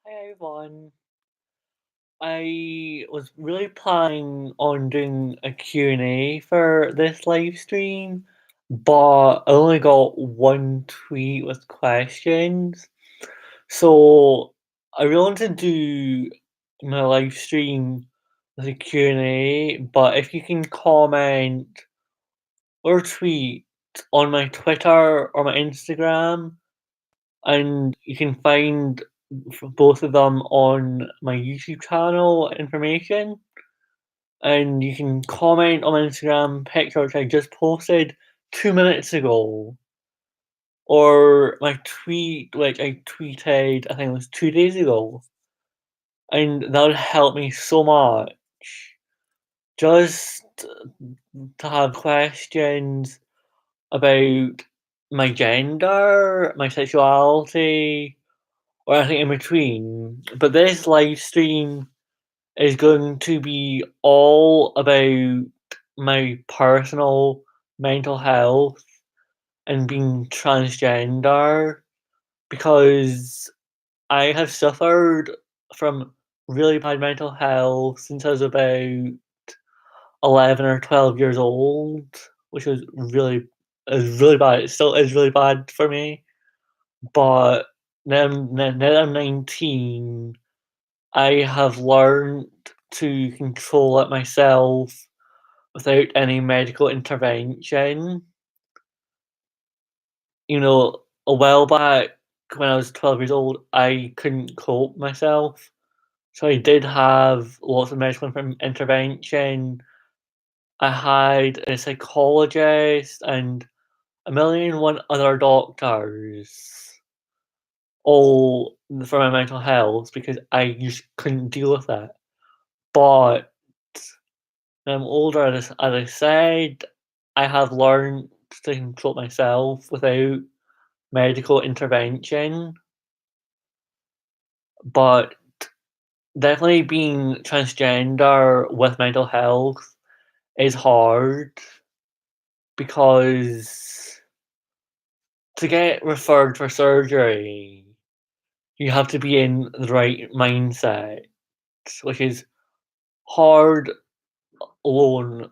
Hi everyone. I was really planning on doing a Q&A for this live stream, but I only got one tweet with questions. So I really want to do my live stream with a Q&A, but if you can comment or tweet on my Twitter or my Instagram, and you can find both of them on my YouTube channel information, and you can comment on my Instagram picture which I just posted 2 minutes ago, or my tweet which I tweeted I think it was 2 days ago, and that would help me so much. Just to have questions about my gender, my sexuality, or anything in between. But this live stream is going to be all about my personal mental health and being transgender, because I have suffered from really bad mental health since I was about 11 or 12 years old, which is really bad. It still is really bad for me. But now that I'm 19, I have learned to control it myself without any medical intervention. A while back when I was 12 years old, I couldn't cope myself. So I did have lots of medical intervention. I had a psychologist and a million and one other doctors, all for my mental health because I just couldn't deal with it. But when I'm older, as I said, I have learned to control myself without medical intervention. But definitely being transgender with mental health is hard, because to get referred for surgery, you have to be in the right mindset, which is hard alone,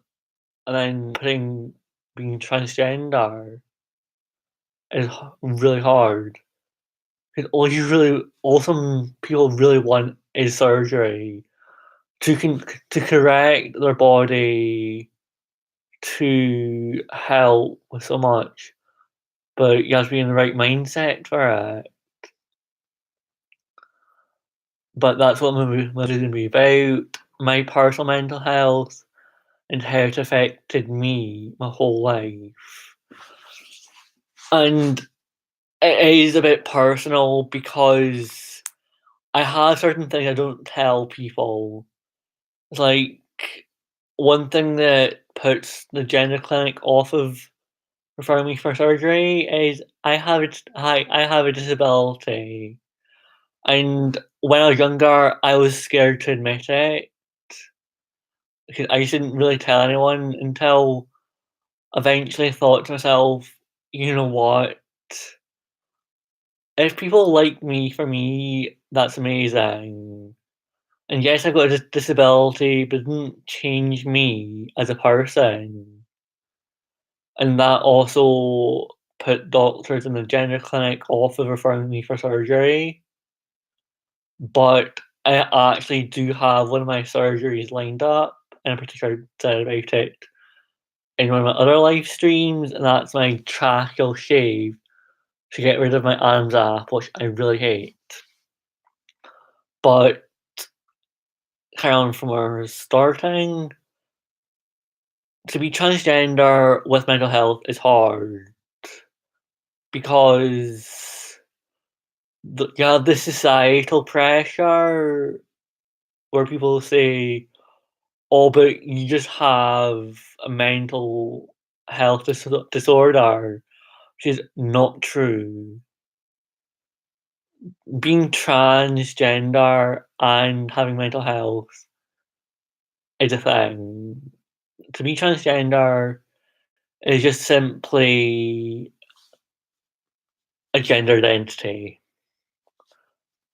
and then putting being transgender is really hard. Because all some people really want is surgery to correct their body to help with so much, but you have to be in the right mindset for it. But that's what my is gonna be about, my personal mental health and how it affected me my whole life. And it is a bit personal because I have certain things I don't tell people. Like, one thing that puts the gender clinic off of referring me for surgery is I have a disability, and when I was younger, I was scared to admit it because I just didn't really tell anyone until eventually I thought to myself, "You know what? If people like me for me, that's amazing. And yes, I've got a disability, but it didn't change me as a person." And that also put doctors in the gender clinic off of referring me for surgery. But I actually do have one of my surgeries lined up, and I'm pretty sure I said about it in one of my other live streams, and that's my tracheal shave to get rid of my Adam's apple, which I really hate. But carry on from where we're starting, to be transgender with mental health is hard because you have this societal pressure where people say, "Oh, but you just have a mental health disorder," which is not true. Being transgender and having mental health is a thing. To be transgender is just simply a gender identity.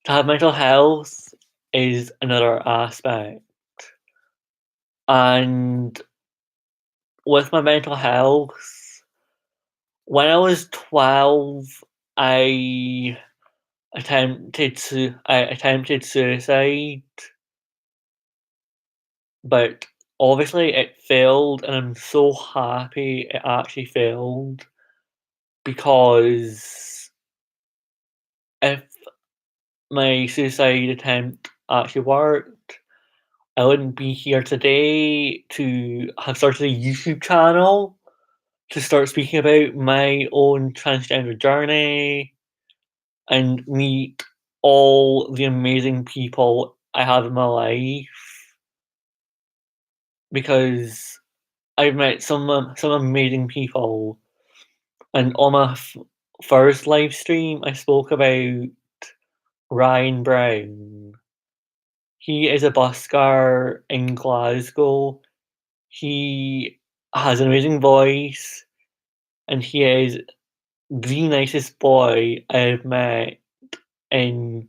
to have mental health is another aspect. And with my mental health, when I was 12, I I attempted suicide, but obviously it failed, and I'm so happy it actually failed because if my suicide attempt actually worked, I wouldn't be here today to have started a YouTube channel to start speaking about my own transgender journey and meet all the amazing people I have in my life because I've met some amazing people, and on my first live stream, I spoke about Ryan Brown. He is a busker in Glasgow. He has an amazing voice, and he is the nicest boy I've met in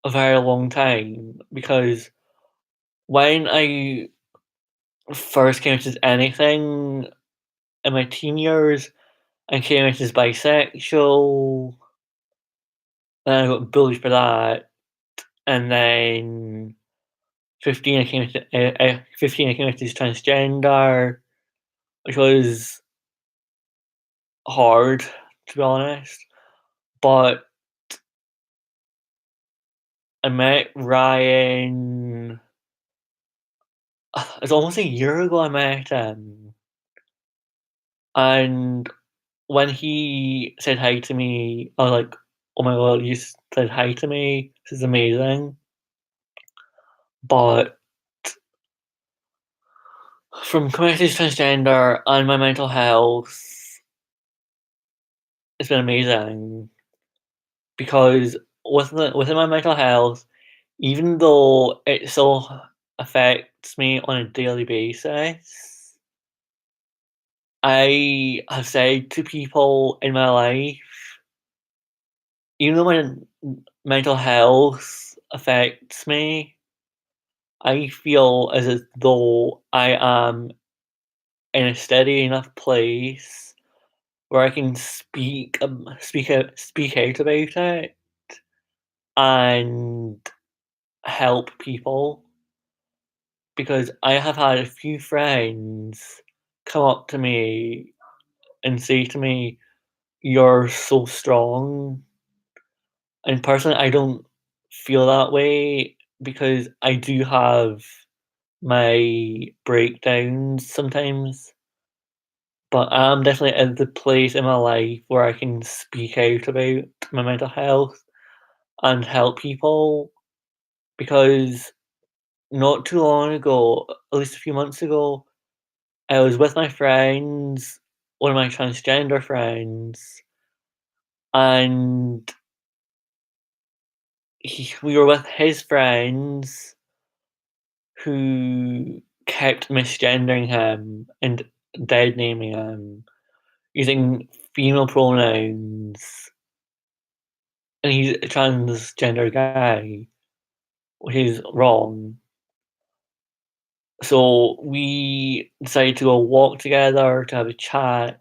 a very long time. Because when I first came into anything in my teen years, I came out as bisexual, and I got bullied for that. And then 15, I came out as transgender, which was hard, to be honest. But I met Ryan. It's almost a year ago I met him, and when he said hi to me, I was like, "Oh my god, you said hi to me. This is amazing." But from coming to transgender and my mental health, it's been amazing because within my mental health, even though it still affects me on a daily basis, I have said to people in my life, even though my mental health affects me, I feel as though I am in a steady enough place where I can speak out about it and help people. Because I have had a few friends come up to me and say to me, "You're so strong." And personally, I don't feel that way because I do have my breakdowns sometimes, but I'm definitely at the place in my life where I can speak out about my mental health and help people because not too long ago, at least a few months ago, I was with my friends, one of my transgender friends, and we were with his friends who kept misgendering him and dead naming him, using female pronouns, and he's a transgender guy, which is wrong. So we decided to go walk together to have a chat,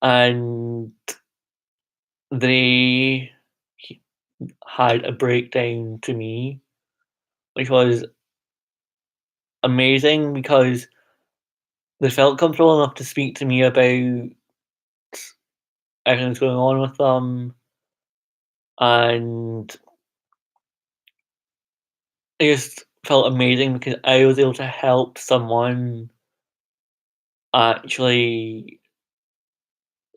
and they had a breakdown to me, which was amazing because they felt comfortable enough to speak to me about everything that's going on with them, and it just felt amazing because I was able to help someone actually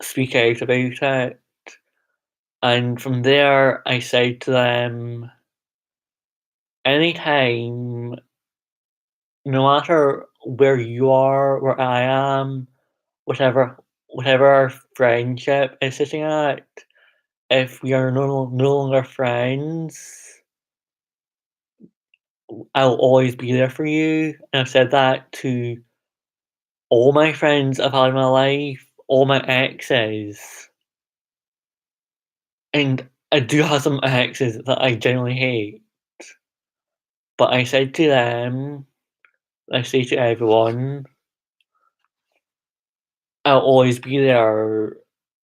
speak out about it. And from there, I said to them, anytime, no matter where you are, where I am, whatever whatever our friendship is sitting at, if we are no longer friends, I'll always be there for you. And I've said that to all my friends I've had in my life, all my exes. And I do have some exes that I genuinely hate, but I said to them, I say to everyone, I'll always be there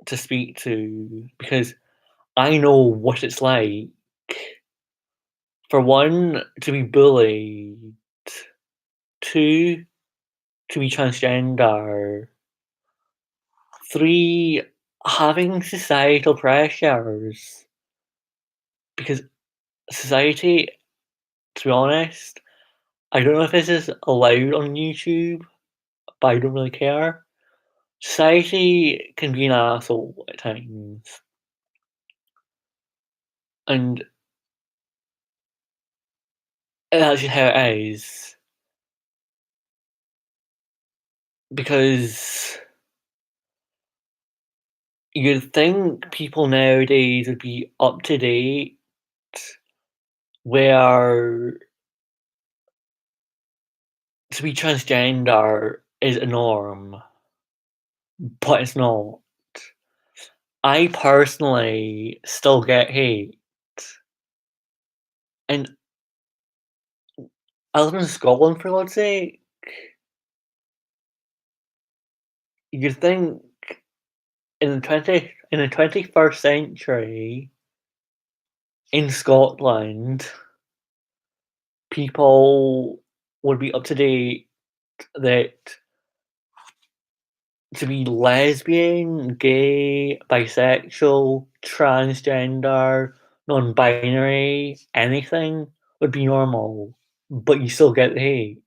to speak to because I know what it's like, for one, to be bullied, two, to be transgender, three, having societal pressures. Because society, to be honest, I don't know if this is allowed on YouTube, but I don't really care. Society can be an asshole at times, and that's just how it is. Because you'd think people nowadays would be up to date, where to be transgender is a norm, but it's not. I personally still get hate, and I live in Scotland, for God's sake. You'd think in the 21st century in Scotland, people would be up to date that to be lesbian, gay, bisexual, transgender, non-binary, anything would be normal, but you still get hate,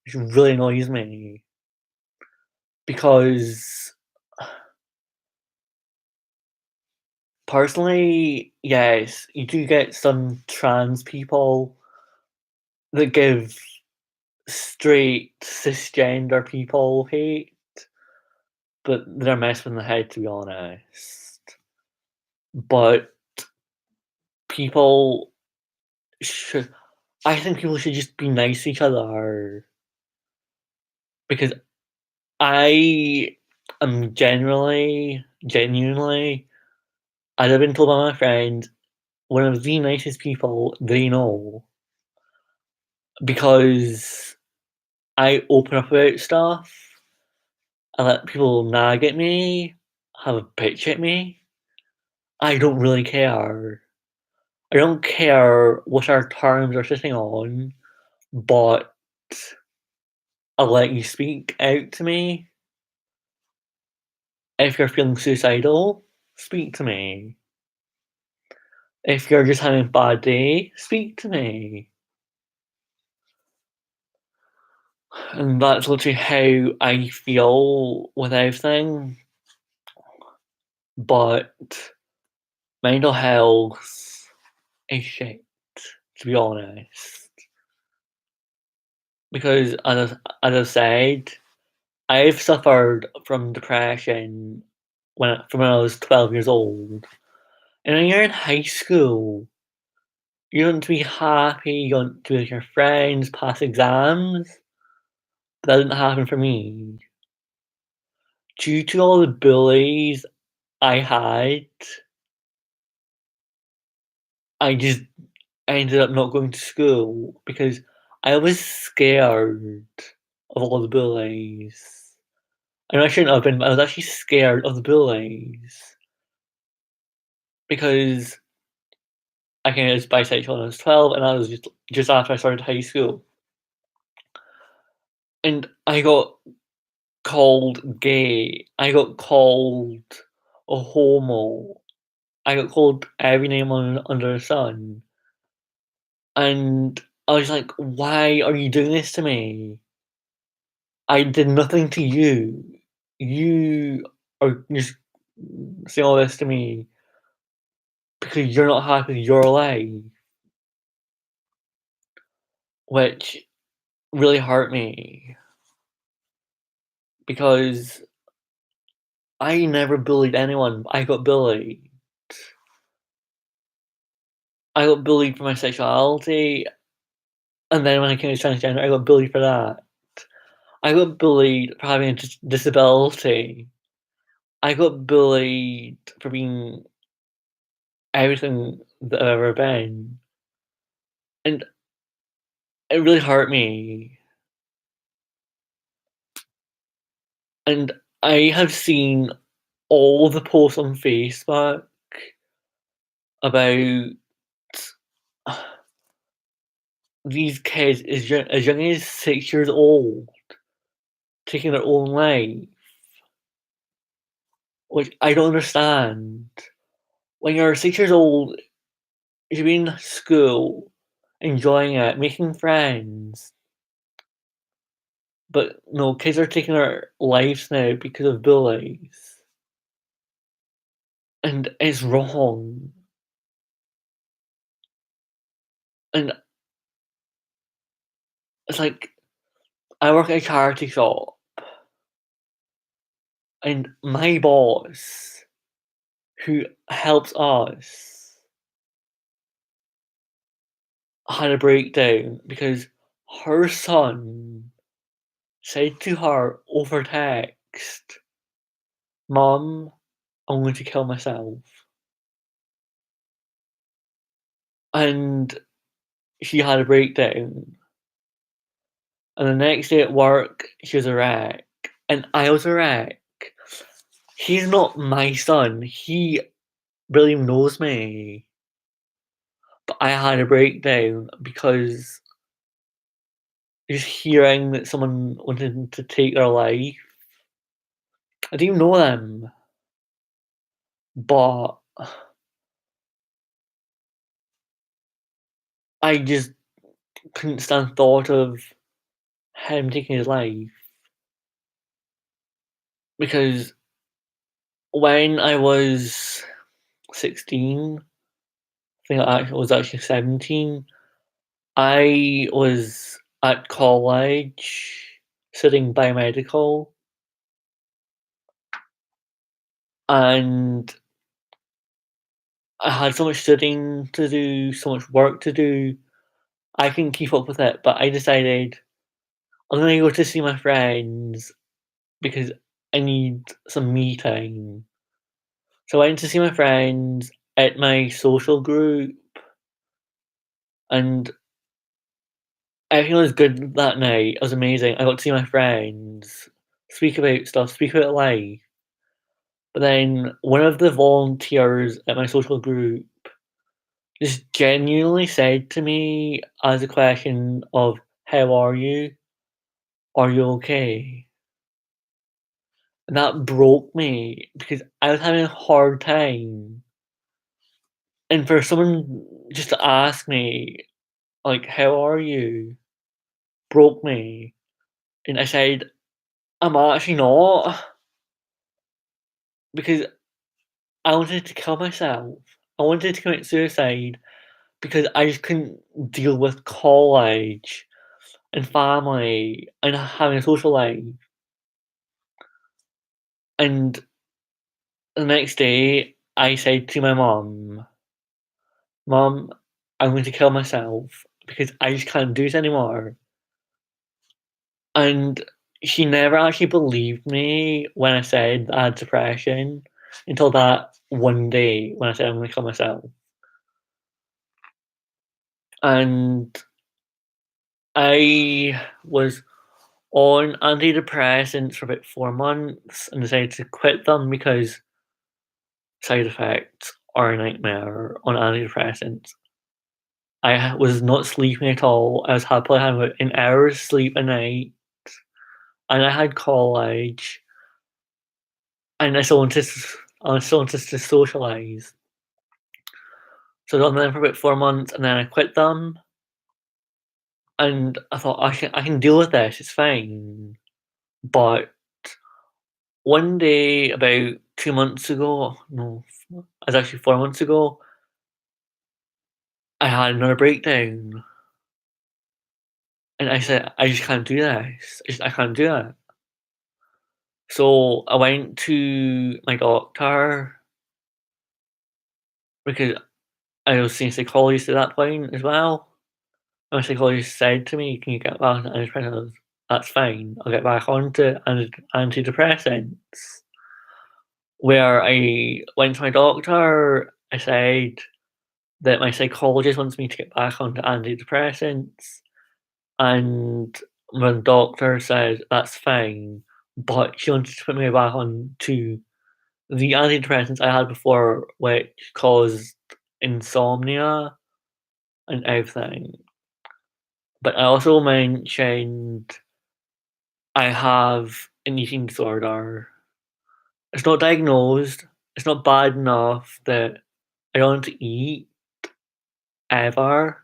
which really annoys me because personally, yes, you do get some trans people that give straight cisgender people hate, but they're messed in the head, to be honest. But people should, I think people should just be nice to each other because I am genuinely, as I've been told by my friend, one of the nicest people they know because I open up about stuff. I let people nag at me, have a bitch at me. I don't really care. I don't care what our terms are sitting on, but I'll let you speak out to me. If you're feeling suicidal, speak to me. If you're just having a bad day, speak to me. And that's literally how I feel with everything. But mental health is shit, to be honest. Because as I said, I've suffered from depression from when I was 12 years old. And when you're in high school, you want to be happy, you want to be with your friends, pass exams. But that didn't happen for me. Due to all the bullies I had, I just ended up not going to school because I was scared of all the bullies. I know I shouldn't have been, but I was actually scared of the bullies because I came out as bisexual when I was 12, and I was just after I started high school. And I got called gay, I got called a homo, I got called every name under the sun, and I was like, "Why are you doing this to me? I did nothing to you. You are just saying all this to me because you're not happy with your life," which really hurt me because I never bullied anyone. I got bullied. I got bullied for my sexuality, and then when I came to transgender, I got bullied for that. I got bullied for having a disability. I got bullied for being everything that I've ever been, and it really hurt me, and I have seen all the posts on Facebook about these kids as young as 6 years old taking their own life, which I don't understand. When you're 6 years old, you should be in school, enjoying it, making friends. But no, kids are taking their lives now because of bullies, and it's wrong. And it's like I work at a charity shop, and my boss, who helps us, had a breakdown because her son said to her over text, "Mum, I'm going to kill myself." And she had a breakdown. And the next day at work, she was a wreck. And I was a wreck. He's not my son. He really knows me. But I had a breakdown because just hearing that someone wanted to take their life. I didn't even know them, but I just couldn't stand the thought of him taking his life. Because when I was 16, I think I was actually 17, I was at college studying biomedical, and I had so much studying to do, so much work to do. I couldn't keep up with it, but I decided I'm gonna go to see my friends because I need some me time. So I went to see my friends at my social group, and everything was good that night. It was amazing. I got to see my friends, speak about stuff, speak about life. But then one of the volunteers at my social group just genuinely said to me as a question of, "How are you? Are you okay?" And that broke me because I was having a hard time. And for someone just to ask me, like, "How are you?" broke me. And I said, "I'm actually not," because I wanted to kill myself. I wanted to commit suicide because I just couldn't deal with college and family and having a social life. And the next day, I said to my mum, "Mum, I'm going to kill myself because I just can't do this anymore." And she never actually believed me when I said I had depression until that one day when I said I'm going to kill myself. And I was on antidepressants for about 4 months and decided to quit them because side effects are a nightmare on antidepressants. I was not sleeping at all. I was happily having about an hour's sleep a night, and I had college, and I still wanted to socialise. So I was on them for about 4 months, and then I quit them, and I thought, I can deal with this, it's fine." But one day, about 2 months ago, no, it was actually 4 months ago, I had another breakdown, and I said, "I just can't do this. I can't do it." So I went to my doctor because I was seeing a psychologist at that point as well. And my psychologist said to me, "Can you get back on antidepressants?" "That's fine. I'll get back onto antidepressants." Where I went to my doctor I said that my psychologist wants me to get back onto antidepressants, and my doctor said that's fine, but she wanted to put me back on to the antidepressants I had before, which caused insomnia and everything. But I also mentioned I have an eating disorder. It's not diagnosed, it's not bad enough that I don't want to eat ever,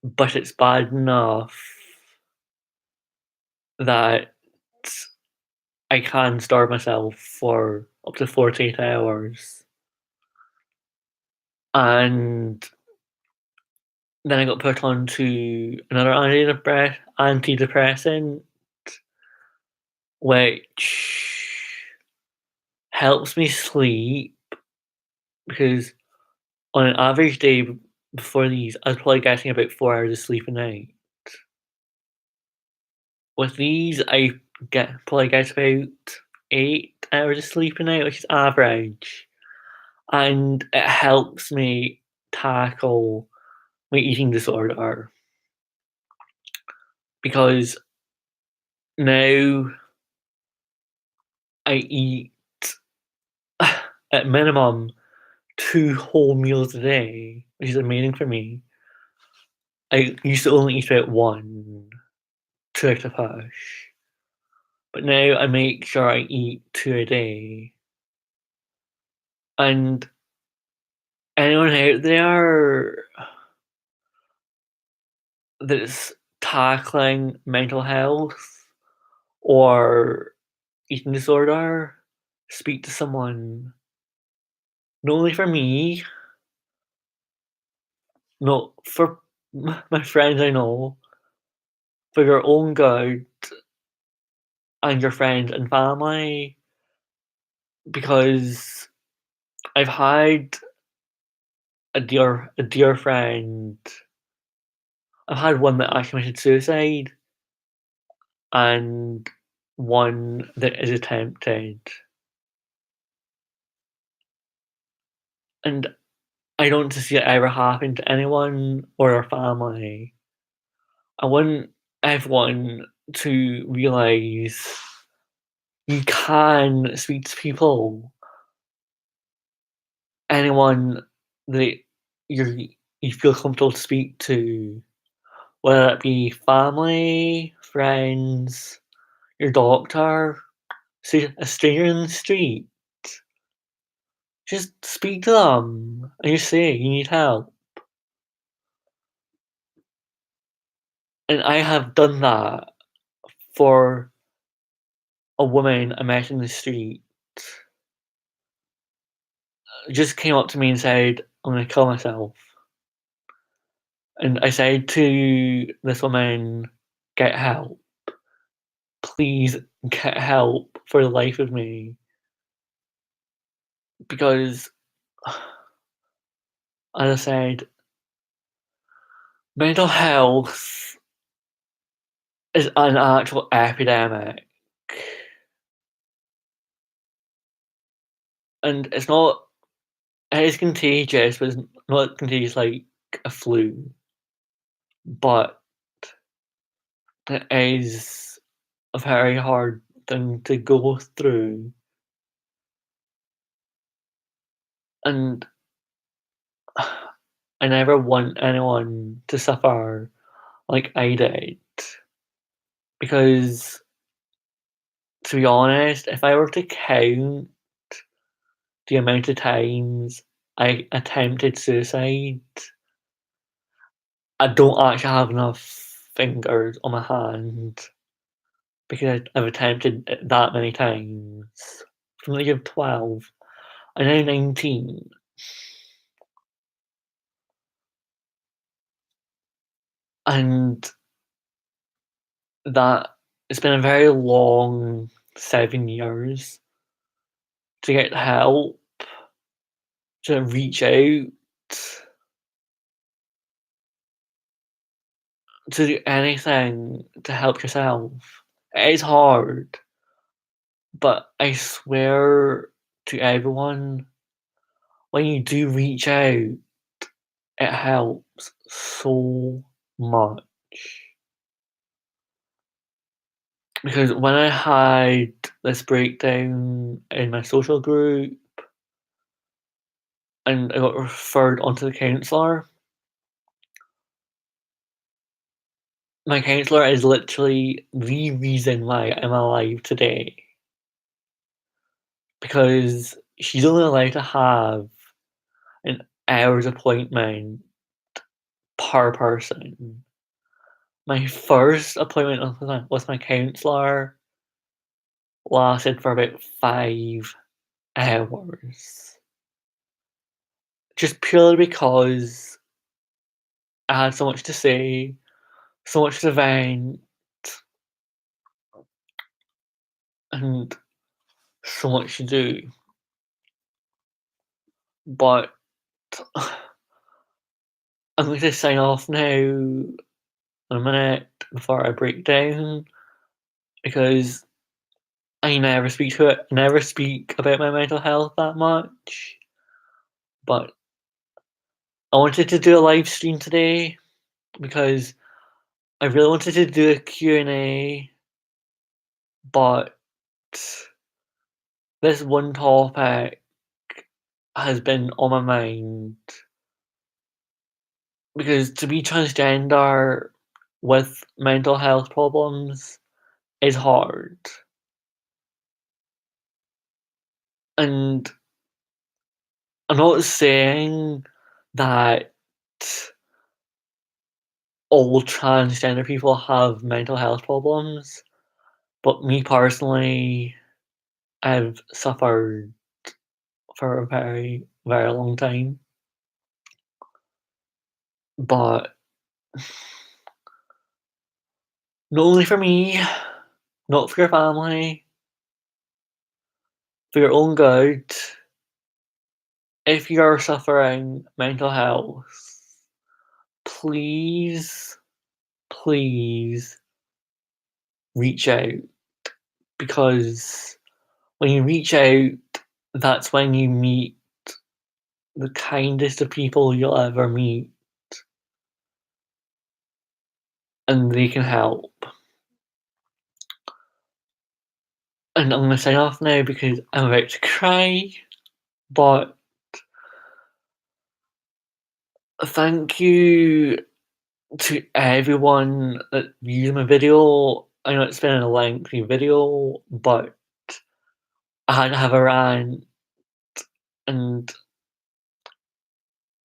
but it's bad enough that I can starve myself for up to 48 hours. And then I got put onto another antidepressant, which helps me sleep because on an average day before these, I was probably getting about 4 hours of sleep a night. With these, I probably get about 8 hours of sleep a night, which is average, and it helps me tackle my eating disorder because now I eat at minimum 2 whole meals a day, which is amazing for me. I used to only eat about 1 to like a push, but now I make sure I eat 2 a day. And anyone out there that's tackling mental health or eating disorder, speak to someone. Not only for me, not for my friends I know, for your own good and your friends and family, because I've had a dear friend. I've had one that actually committed suicide and one that is attempted. And I don't want to see it ever happen to anyone or their family. I want everyone to realise you can speak to people, anyone that you you feel comfortable to speak to, whether it be family, friends, your doctor, see a stranger in the street. Just speak to them and you say you need help. And I have done that for a woman I met in the street. Just came up to me and said, "I'm gonna kill myself." And I said to this woman, "Get help. Please get help for the life of me." Because, as I said, mental health is an actual epidemic. And it is contagious, but it's not contagious like a flu. But it is a very hard thing to go through. And I never want anyone to suffer like I did. Because, to be honest, if I were to count the amount of times I attempted suicide, I don't actually have enough fingers on my hand because I've attempted it that many times. From the age of 12, I'm now 19, and that it's been a very long 7 years to get help, to reach out, to do anything to help yourself. It is hard, but I swear to everyone, when you do reach out, it helps so much. Because when I had this breakdown in my social group and I got referred onto the counsellor, my counsellor is literally the reason why I'm alive today. Because she's only allowed to have an hour's appointment per person. My first appointment with my counsellor lasted for about 5 hours. Just purely because I had so much to say, so much to vent, and so much to do. But I'm going to sign off now in a minute before I break down because I never speak to it, never speak about my mental health that much. But I wanted to do a live stream today because I really wanted to do a Q&A, but this one topic has been on my mind because to be transgender with mental health problems is hard. And I'm not saying that all transgender people have mental health problems, but me personally, I've suffered for a very, very long time. But not only for me, not for your family, for your own good, if you're suffering mental health, please, please reach out because when you reach out, that's when you meet the kindest of people you'll ever meet, and they can help. And I'm gonna sign off now because I'm about to cry, but thank you to everyone that viewed my video. I know it's been a lengthy video, but I had to have a rant, and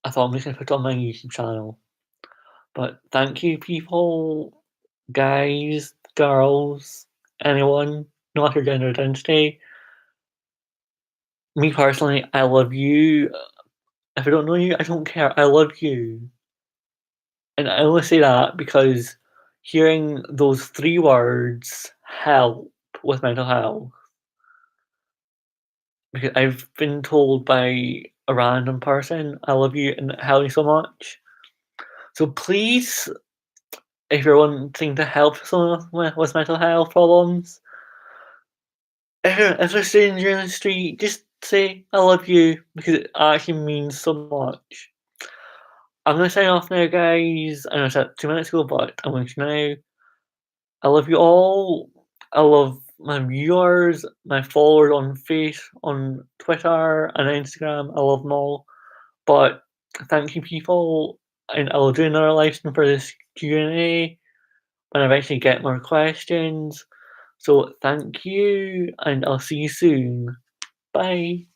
I thought I'm just gonna put it on my YouTube channel. But thank you, people, guys, girls, anyone, no matter gender identity. Me personally, I love you. If I don't know you, I don't care. I love you. And I only say that because hearing those 3 words help with mental health. Because I've been told by a random person, "I love you," and it helped me so much. So please, if you're wanting to help someone with mental health problems, if they're seeing you in the street, just say, "I love you," because it actually means so much. I'm gonna sign off now, guys. I know I said 2 minutes ago, but I'm going to now. I love you all. I love my viewers, my followers on Twitter and Instagram. I love them all. But thank you, people, and I'll do another live stream for this Q&A when I eventually get more questions. So thank you, and I'll see you soon. Bye.